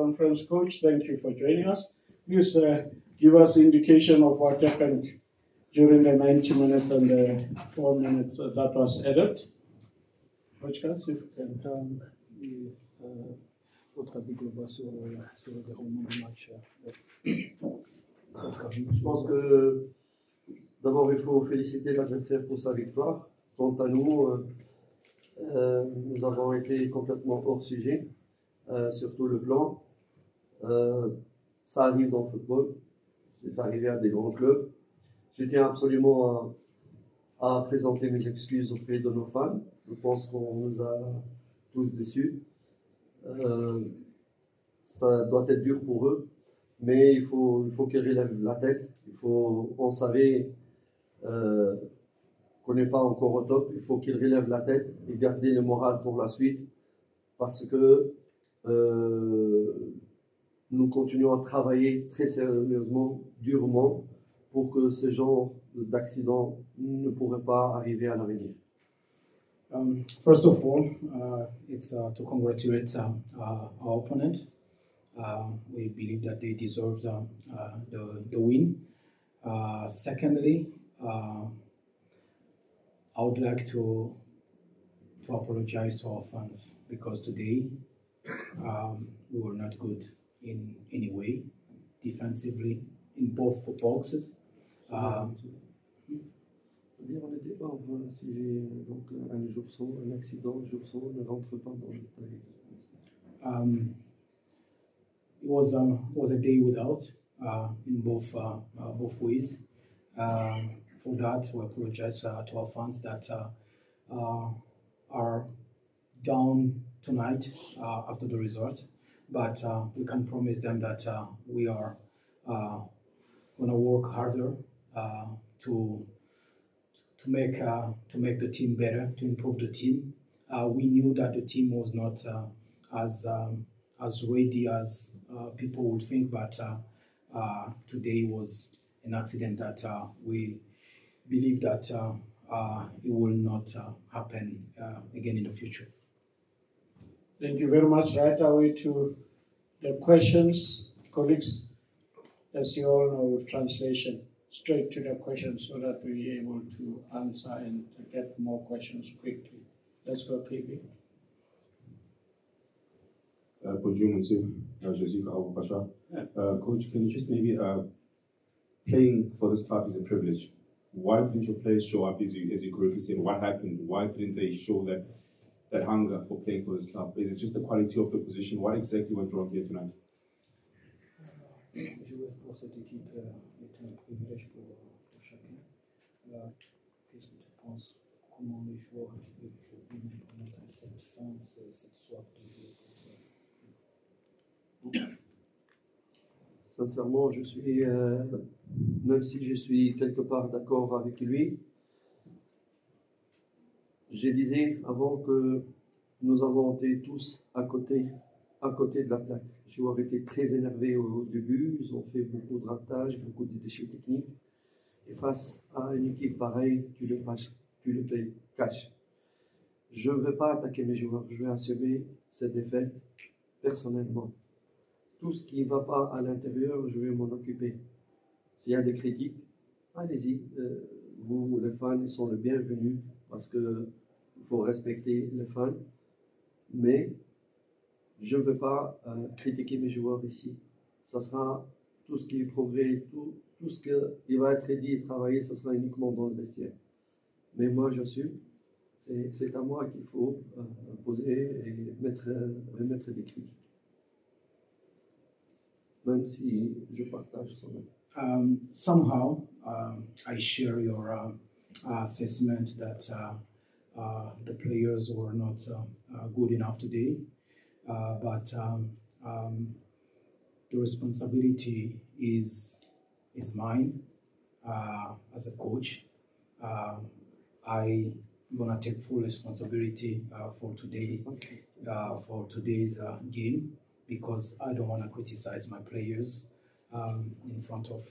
conference. Coach, thank you for joining us. Please give us indication of what happened during the 90 minutes and the 4 minutes that was added. Coach, if you can. Votre avis global sur le déroulement du match. Je pense que d'abord il faut féliciter l'adversaire pour sa victoire. Quant à nous, nous avons été complètement hors sujet, surtout le plan. Ça arrive dans le football, c'est arrivé à des grands clubs. Je tiens absolument à présenter mes excuses auprès de nos fans. Je pense qu'on nous a tous déçus. Ça doit être dur pour eux, mais il faut qu'ils relèvent la tête. On savait qu'on n'est pas encore au top. Il faut qu'ils relèvent la tête et garder le moral pour la suite, parce que nous continuons à travailler très sérieusement, durement, pour que ce genre d'accident ne pourrait pas arriver à l'avenir. First of all, it's to congratulate our opponent. We believe that they deserve the win. Secondly, I would like to apologize to our fans, because today we were not good in any way, defensively, in both boxes. C'est-à-dire, on n'était pas en un sujet, donc un jour sans, un accident, un jour sans, on ne rentre pas dans le détail. It was a day without in both ways. For that, we apologize to our fans that are down tonight after the result, but we can promise them that we are going to work harder to make the team better, to improve the team. We knew that the team was not as ready as people would think, but today was an accident that we believe that it will not happen again in the future. Thank you very much. Right away to the questions, colleagues, as you all know, with translation, straight to the questions so that we're able to answer and get more questions quickly. Let's go, KB. Bonjour, Monsieur. Coach, can you just maybe playing for this club is a privilege. Why didn't your players show up, as you correctly said? What happened? Why didn't they show that hunger for playing for this club? Is it just the quality of the position? What exactly went wrong here tonight? Jouer pour cette équipe est un privilège pour chacun. Qu'est-ce que tu penses? Comment les joueurs arrivent aujourd'hui à mettre cette faim, cette soif de jouer pour ça? Sincèrement, je suis, même si je suis quelque part d'accord avec lui, je disais avant que nous avons été tous à côté de la plaque. Les joueurs étaient très énervés au début, ils ont fait beaucoup de ratage, beaucoup de déchets techniques. Et face à une équipe pareille, tu le payes cash. Je ne veux pas attaquer mes joueurs, je vais assumer cette défaite personnellement. Tout ce qui ne va pas à l'intérieur, je vais m'en occuper. S'il y a des critiques, allez-y. Vous, les fans, ils sont les bienvenus parce qu'il faut respecter les fans. Mais je ne veux pas critiquer mes joueurs ici. Ça sera tout ce qui est progrès, tout ce qui va être dit et travaillé, ça sera uniquement dans le vestiaire. Mais moi, j'assume. C'est à moi qu'il faut poser et mettre des critiques. Même si je partage son avis. Somehow, I share your assessment that the players were not good enough today, but the responsibility is mine as a coach. I'm gonna take full responsibility for today, for today's game, because I don't want to criticize my players in front of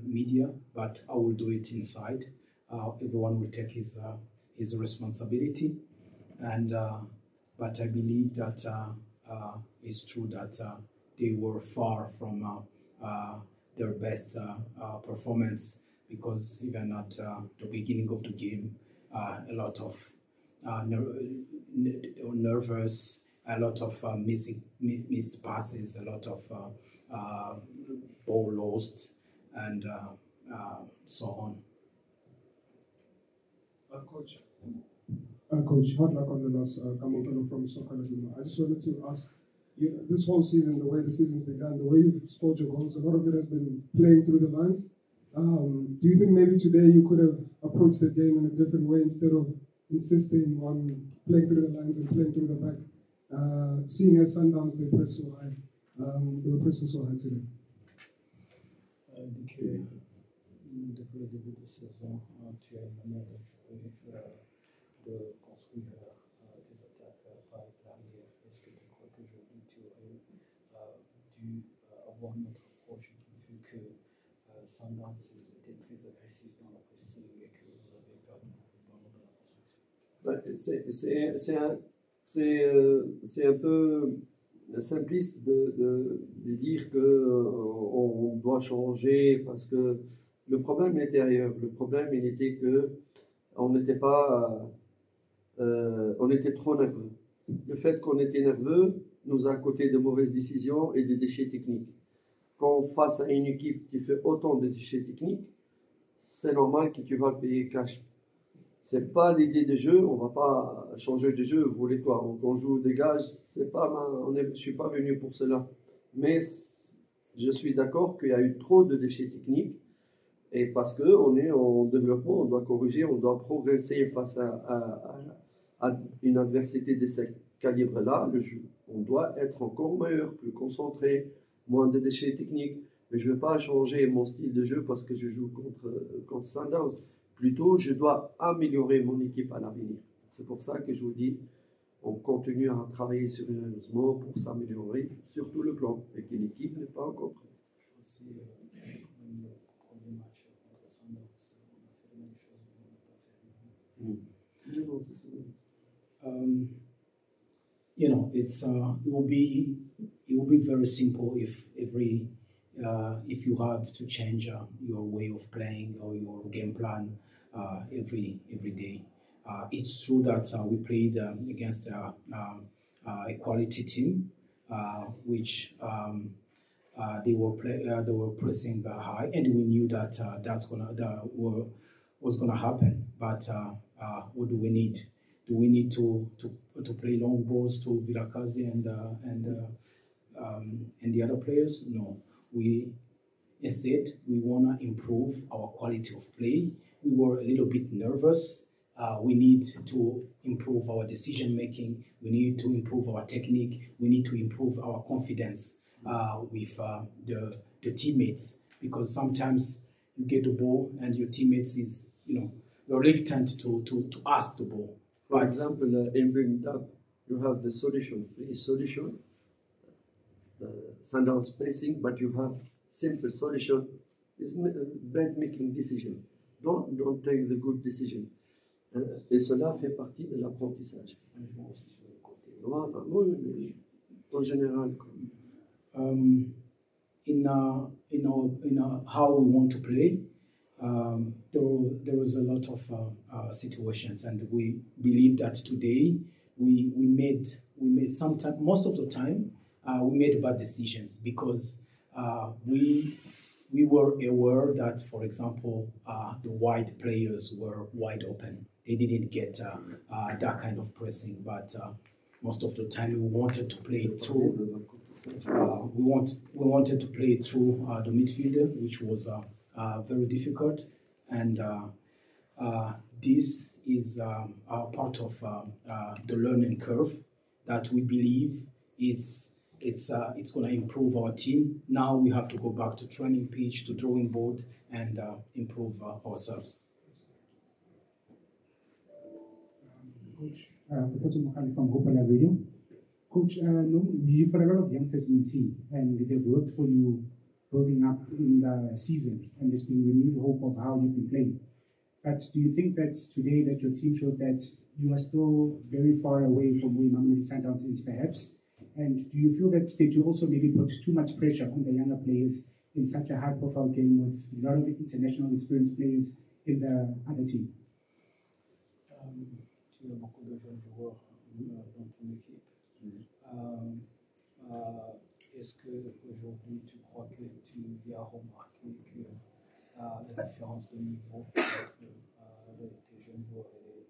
media, but I will do it inside. Everyone will take his responsibility, and but I believe that it's true that they were far from their best performance, because even at the beginning of the game, a lot of nervous, a lot of missed passes, a lot of ball lost, and so on. Coach, hard luck on the loss. Kamokelo from Soccer Laduma. I just wanted to ask you, this whole season, the way the season's begun, the way you've scored your goals, a lot of it has been playing through the lines. Do you think maybe today you could have approached the game in a different way instead of insisting on playing through the lines and playing through the back? Seeing as Sundowns, they press so high, they were pressing so high today. Depuis le début de saison, tu as une manière de jouer, de construire tes attaques par l'arrière. Est-ce que tu crois qu'aujourd'hui tu aurais dû avoir une autre approche, vu que Sundowns était très agressif dans la pressing et que vous avez perdu dans la construction? C'est un peu simpliste de dire qu'on doit changer, parce que le problème était ailleurs. Le problème, il était que on était trop nerveux. Le fait qu'on était nerveux nous a coûté de mauvaises décisions et des déchets techniques. Quand face à une équipe qui fait autant de déchets techniques, c'est normal que tu vas le payer cash. C'est pas l'idée de jeu, on va pas changer de jeu, vous voulez quoi? On joue dégage, je suis pas venu pour cela. Mais je suis d'accord qu'il y a eu trop de déchets techniques, et parce qu'on est en développement, on doit corriger, on doit progresser face à une adversité de ce calibre-là, le jeu. On doit être encore meilleur, plus concentré, moins de déchets techniques. Mais je ne veux pas changer mon style de jeu parce que je joue contre Sundowns. Plutôt, je dois améliorer mon équipe à l'avenir. C'est pour ça que je vous dis, on continue à travailler sérieusement pour s'améliorer, surtout le plan, et que l'équipe n'est pas encore prête. Aussi, le premier match contre Sundowns, on a fait les mêmes choses, mais on n'a pas fait. You know, it will be very simple if you had to change your way of playing or your game plan every day. It's true that we played against a quality team, which they were pressing high, and we knew that was gonna happen. But what do we need? Do we need to play long balls to Vilakazi and the other players? No. Instead, we want to improve our quality of play. We were a little bit nervous. We need to improve our decision making. We need to improve our technique. We need to improve our confidence with the teammates, because sometimes you get the ball and your teammates is reluctant to ask the ball. For example, in building up, you have the solution, free solution, Sundowns pressing, but you have simple solution is bad making decision. Don't take the good decision. Et cela fait partie de l'apprentissage. Voilà, oui, en général. In how we want to play, there was a lot of situations, and we believe that today we made sometimes, most of the time, we made bad decisions because we were aware that, for example, the wide players were wide open. They didn't get that kind of pressing, but most of the time we wanted to play it through. We wanted to play it through the midfielder, which was very difficult, and this is part of the learning curve that we believe it's going to improve our team. Now we have to go back to training pitch, to drawing board, and improve ourselves. Coach, from Hopala Radio. Coach, you've got a lot of youngsters in the team, and they've worked for you building up in the season, and there's been renewed hope of how you've been playing. But do you think that today that your team showed that you are still very far away from where Mamelodi Sundowns is, perhaps, And do you feel that did you also maybe put too much pressure on the younger players in such a high-profile game with a lot of international experienced players in the other team? Tu as beaucoup de jeunes joueurs dans ton équipe. Est-ce qu'aujourd'hui tu crois que tu as remarqué que la différence de niveau entre tes jeunes joueurs et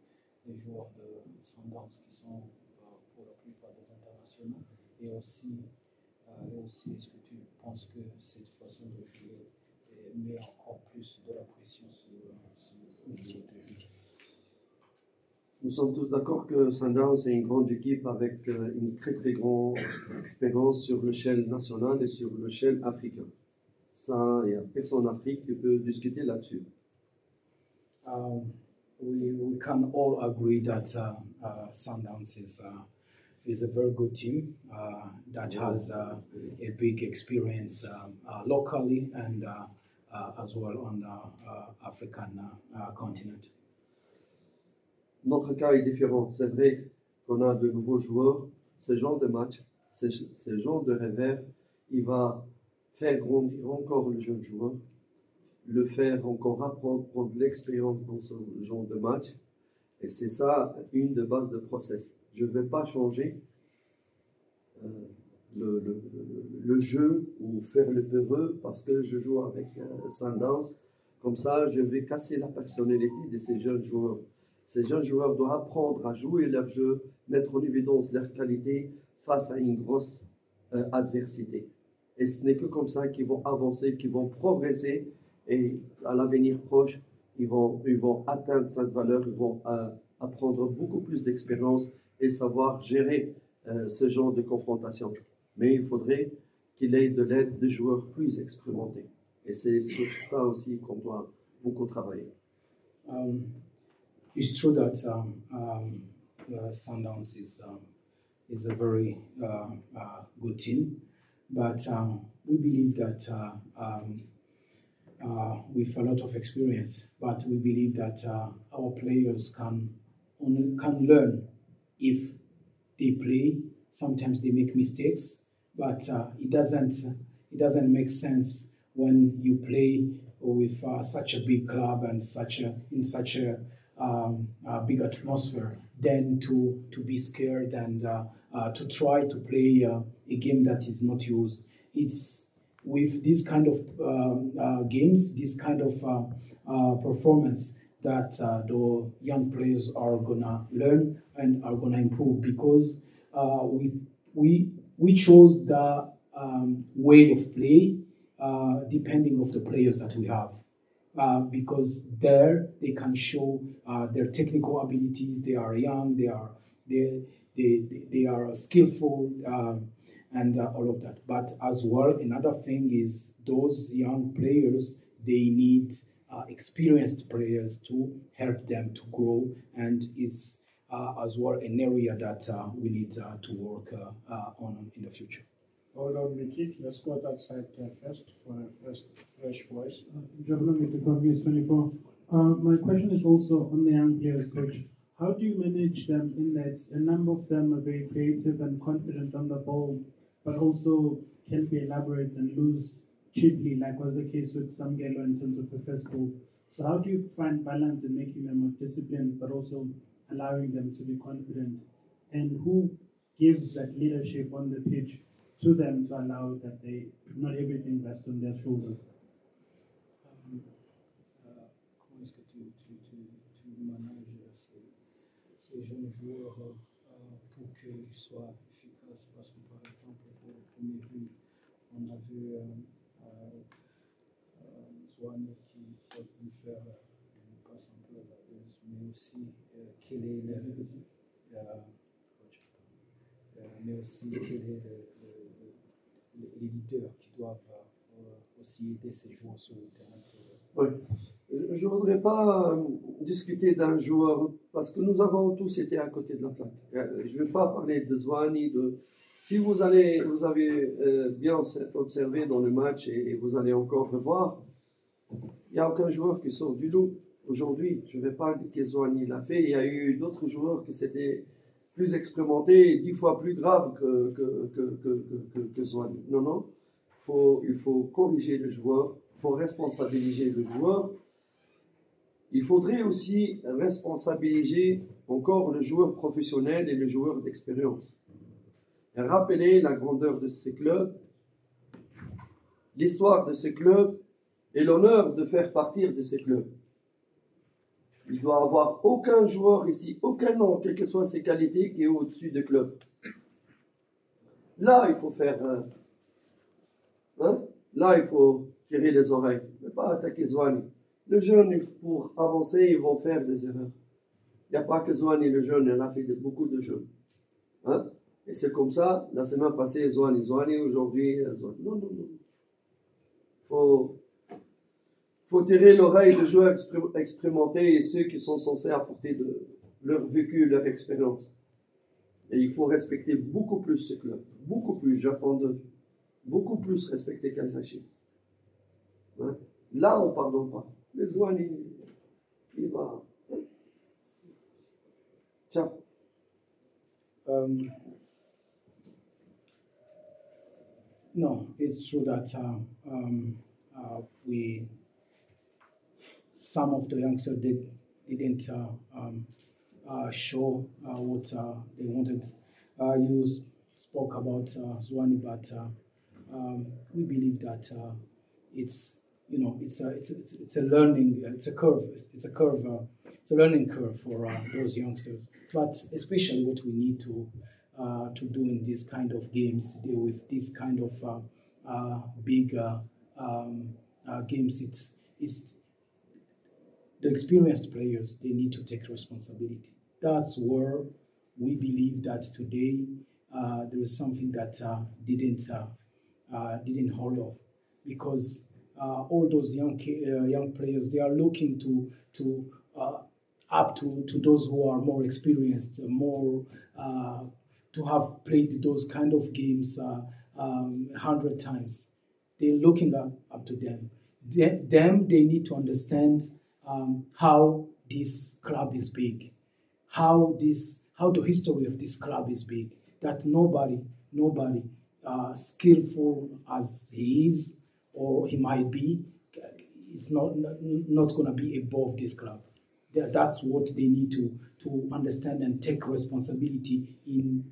les joueurs de Sundowns qui sont pour la plupart des internationaux, et aussi est-ce que tu penses que cette façon de jouer met encore plus de la pression sur tes joueurs? Nous sommes tous d'accord que Sundowns est une grande équipe avec une très très grande expérience sur l'échelle nationale et sur l'échelle africaine. Ça, il n'y a personne en Afrique qui peut discuter là-dessus. We can all agree that Sundowns is a very good team that has a big experience locally and as well on the African continent. Notre cas est différent. C'est vrai qu'on a de nouveaux joueurs. Ce genre de match, ce genre de revers, il va faire grandir encore le jeune joueur, le faire encore apprendre, prendre de l'expérience dans ce genre de match. Et c'est ça une des bases de process. Je ne vais pas changer le jeu ou faire le peureux parce que je joue avec Sundowns. Comme ça, je vais casser la personnalité de ces jeunes joueurs. Ces jeunes joueurs doivent apprendre à jouer leur jeu, mettre en évidence leur qualité face à une grosse adversité. Et ce n'est que comme ça qu'ils vont avancer, qu'ils vont progresser et à l'avenir proche, ils vont atteindre cette valeur, ils vont apprendre beaucoup plus d'expérience et savoir gérer ce genre de confrontation. Mais il faudrait qu'il ait de l'aide de joueurs plus expérimentés. Et c'est sur ça aussi qu'on doit beaucoup travailler. It's true that Sundowns is a very good team, but we believe that with a lot of experience, but we believe that our players can learn if they play. Sometimes they make mistakes, but it doesn't make sense when you play with such a big club and in such a big atmosphere, then to be scared and to try to play a game that is not yours. It's with this kind of games, this kind of performance that the young players are gonna learn and are gonna improve because we chose the way of play depending of the players that we have. Because there they can show their technical abilities. They are young. They are skillful, and all of that. But as well, another thing is those young players. They need experienced players to help them to grow, and it's as well an area that we need to work on in the future. Hold on, Mickey. Let's go outside first for a first fresh voice. Gentlemen, with the Province 24. My question is also on the young players, coach. How do you manage them in that a number of them are very creative and confident on the ball, but also can be elaborate and lose cheaply, like was the case with Samgelo in terms of the first goal? So how do you find balance in making them more disciplined, but also allowing them to be confident? And who gives that leadership on the pitch to them to allow that they not everything rests on their shoulders? Comment est-ce que tu manages ces jeunes joueurs pour qu'ils soient efficaces? Parce que par exemple, pour le premier but, on a vu Zouane qui a pu faire une passe un peu hasardeuse, mais aussi quel est les leaders qui doivent aussi aider ces joueurs sur le terrain. Oui. Je ne voudrais pas discuter d'un joueur parce que nous avons tous été à côté de la plaque. Je ne vais pas parler de Zouani. Si vous avez bien observé dans le match et vous allez encore revoir, il n'y a aucun joueur qui sort du lot aujourd'hui. Je ne vais pas indiquer Zouani l'a fait. Il y a eu d'autres joueurs qui c'était plus expérimenté et 10 fois plus grave que Zouani. Non, non. Il faut corriger le joueur, il faut responsabiliser le joueur. Il faudrait aussi responsabiliser encore le joueur professionnel et le joueur d'expérience. Rappeler la grandeur de ces clubs, l'histoire de ces clubs et l'honneur de faire partir de ces clubs. Il doit y avoir aucun joueur ici, aucun nom, quelles que soient ses qualités, qui est au-dessus des clubs. Là, il faut faire... Là, il faut tirer les oreilles, ne pas attaquer Zouani. Le jeune, pour avancer, ils vont faire des erreurs. Il n'y a pas que Zouani, le jeune, il a fait beaucoup de jeunes. Et c'est comme ça, la semaine passée, Zouani, aujourd'hui, Zouani. Non, non, non. Faut tirer l'oreille des joueurs expérimentés et ceux qui sont censés apporter leur vécu, leur expérience. Et il faut respecter beaucoup plus ce club. Beaucoup plus, j'attends d'eux. Beaucoup plus respecter Kazachi. Là, on ne pardonne pas. Mais Zouani, il va... Ciao. No, it's true that some of the youngsters didn't show what they wanted. You spoke about Zouani, but we believe that it's a learning, it's a learning curve for those youngsters. But especially what we need to do in this kind of games, to deal with this kind of big games, it's the experienced players. They need to take responsibility. That's where we believe that today there is something that didn't hold off, because all those young players, they are looking to up to those who are more experienced, more to have played those kind of games 100 times. They're looking up to them. They need to understand how this club is big, how the history of this club is big. That nobody skillful as he is or he might be, is not going to be above this club. That's what they need to understand and take responsibility in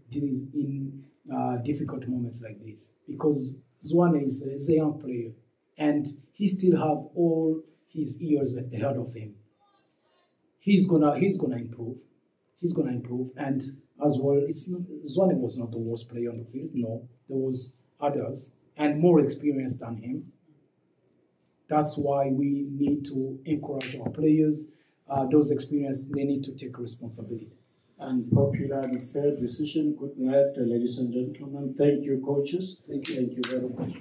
difficult moments like this. Because Zouani is a young player, and he still have all his years ahead of him. He's gonna improve. He's gonna improve, and as well, Zouani was not the worst player on the field. No, there was others and more experienced than him. That's why we need to encourage our players. Those experienced, they need to take responsibility. And popular and fair decision. Good night, ladies and gentlemen. Thank you, coaches. Thank you. Thank you very much.